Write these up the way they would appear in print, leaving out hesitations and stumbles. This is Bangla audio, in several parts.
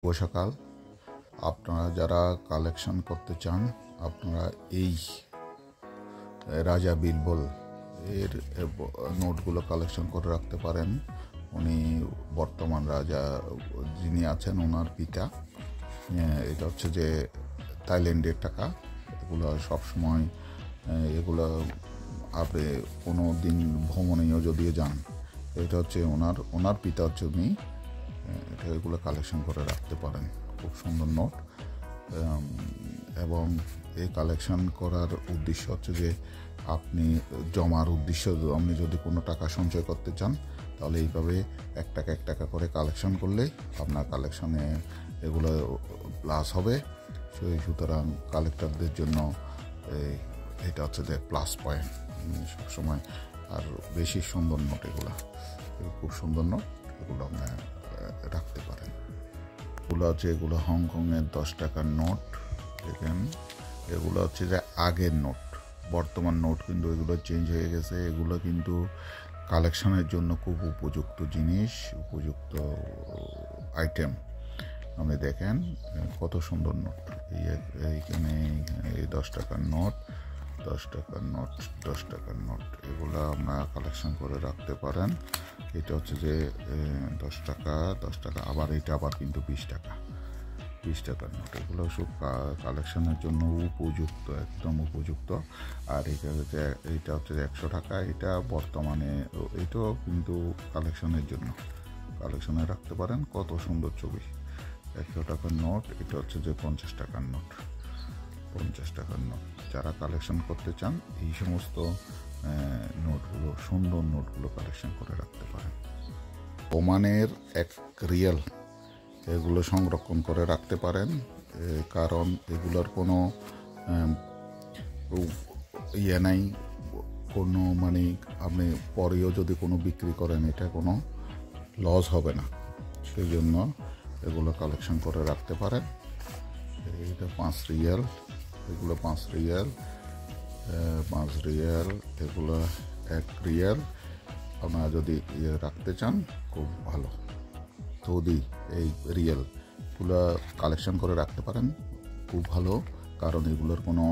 শুভ সকাল। আপনারা যারা কালেকশন করতে চান, আপনারা এই রাজা বীরবল এর নোটগুলো কালেকশন করে রাখতে পারেন। উনি বর্তমান রাজা যিনি আছেন ওনার পিতা। এটা হচ্ছে যে থাইল্যান্ডের টাকা। এগুলো সবসময় এগুলো আপনি কোনো দিন ভ্রমণেও যদি যান, এটা হচ্ছে ওনার পিতা হচ্ছে উনি। এগুলো কালেকশন করে রাখতে পারেন। খুব সুন্দর নোট। এবং এই কালেকশন করার উদ্দেশ্য হচ্ছে যে আপনি জমার উদ্দেশ্য, আপনি যদি কোনো টাকা সঞ্চয় করতে চান তাহলে এইভাবে এক টাকা করে কালেকশন করলে আপনার কালেকশনে এগুলো প্লাস হবে। সুতরাং কালেক্টরদের জন্য এটা হচ্ছে যে প্লাস পয়েন্ট সবসময়। আর বেশি সুন্দর নোট, এগুলো খুব সুন্দর নোট, এগুলো আপনার রাখতে পারেন। এগুলো হচ্ছে এগুলো হংকংয়ের 10 টাকার নোট। দেখেন, এগুলো হচ্ছে যে আগের নোট, বর্তমান নোট কিন্তু এগুলো চেঞ্জ হয়ে গেছে। এগুলো কিন্তু কালেকশনের জন্য খুব উপযুক্ত জিনিস, উপযুক্ত আইটেম। আপনি দেখেন কত সুন্দর নোট। এইখানে এই 10 টাকার নোট, 10 টাকার নোট, 10 টাকার নোট, এগুলো আপনারা কালেকশন করে রাখতে পারেন। এটা হচ্ছে যে 10 টাকা, আবার এটা আবার কিন্তু 20 টাকার নোট। এগুলো সব কালেকশনের জন্য উপযুক্ত, একদম উপযুক্ত। আর এইটা হচ্ছে 100 টাকা। এটা বর্তমানে এটাও কিন্তু কালেকশনের জন্য, কালেকশনে রাখতে পারেন। কত সুন্দর ছবি। 100 টাকার নোট। এটা হচ্ছে যে 50 টাকার নোট, 50 টাকার নোট। যারা কালেকশন করতে চান এই সমস্ত নোটগুলো, সুন্দর নোটগুলো কালেকশন করে রাখতে পারেন। ওমানের 1 রিয়াল, এগুলো সংরক্ষণ করে রাখতে পারেন। কারণ এগুলোর কোনো ইয়ে নাই, কোনো মানে আপনি পরেও যদি কোনো বিক্রি করেন এটা কোনো লস হবে না। সেই জন্য এগুলো কালেকশন করে রাখতে পারেন। এটা 5 রিয়াল, এগুলো 5 রিয়াল, 5 রিয়াল, এগুলো 1 রিয়াল। আপনারা যদি রাখতে চান খুব ভালো। সৌদি এই রিয়েলগুলো কালেকশন করে রাখতে পারেন, খুব ভালো। কারণ এগুলোর কোনো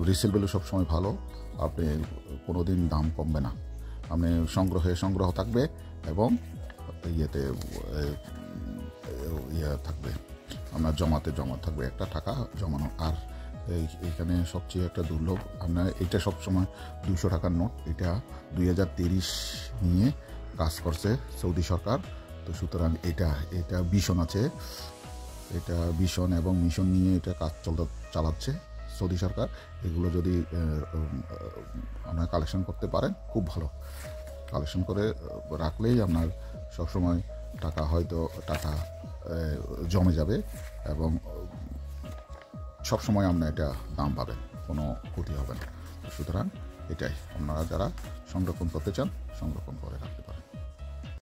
রিসেল ভ্যালু সবসময় ভালো। আপনি কোনো দিন দাম কমবে না। আপনি সংগ্রহ থাকবে এবং ইয়েতে থাকবে, আপনার জমা থাকবে একটা টাকা জমানো। আর এইখানে সবচেয়ে একটা দুর্লভ, আপনার এটা সবসময় 200 টাকার নোট। এটা 2023 নিয়ে কাজ করছে সৌদি সরকার। তো সুতরাং এটা ভিশন আছে, এটা ভিশন এবং মিশন নিয়ে এটা কাজ চালাচ্ছে সৌদি সরকার। এগুলো যদি আপনার কালেকশন করতে পারেন খুব ভালো। কালেকশন করে রাখলেই আপনার সবসময় টাকা জমে যাবে এবং সবসময় আপনার এটা দাম পাবেন, কোনো ক্ষতি হবে না। সুতরাং এটাই, আপনারা যারা সংরক্ষণ করতে চান সংরক্ষণ করে রাখতে পারেন।